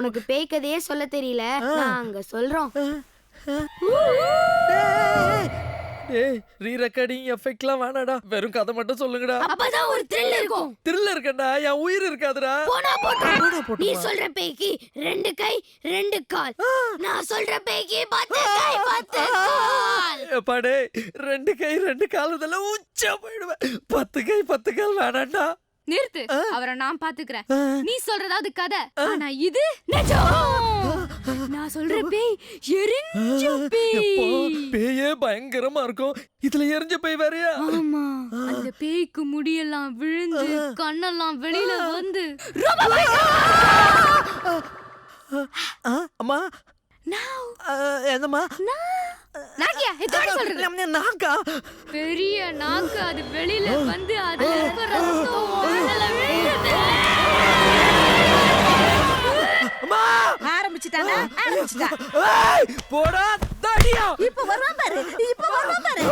உனக்கு பேய் கதையே சொல்ல தெரியல, நாங்க சொல்றோம். டேய் ரீ ரெக்கார்டிங் எஃபெக்ட்லாம் வேணாடா, வெறும் கதை மட்டும் சொல்லுங்கடா. அப்பதான் ஒரு த்ரில் இருக்கும். த்ரில் இருக்கடா, என் உயிர் இருக்காதுடா. போனா போட்டு. நீ சொல்ற பேய்க்கு 2 கை 2 கால், நான் சொல்ற பேய்க்கு 10 கை 10 கால். எப்பாடே 2 கை 2 கால் இதெல்லாம் உச்சா போயிடுவேன். 10 கை 10 கால் வேணாண்டா. நிறுத்து, அவரை நான் பாத்துக்கிறேன். நீ சொல்றதாவது கதை, ஆனா இது நான் சொல்ற பேய் எரிஞ்ச பேய். பேயே பயங்கரமா இருக்கும், இதுல எரிஞ்ச பேய் வேறயா? ஆமா, அந்த பேய்க்கு முடியெல்லாம் விழுந்து கண்ணெல்லாம் வெளியில வந்து ரொம்ப அம்மா என்னம்மா நாக்கியா எத்தனை சொல்றது? நாக்கா பெரிய நாக்கு அது வெளியில வந்து அதுல இருக்க ரத்தம் உடல்ல விழுது. அம்மா ஆரம்பிச்சிட்டானா? ஆரம்பிச்சிட்டா. ஏய் போடா தடியா. இப்ப வருவான் பாரு, இப்ப வருவான் பாரு.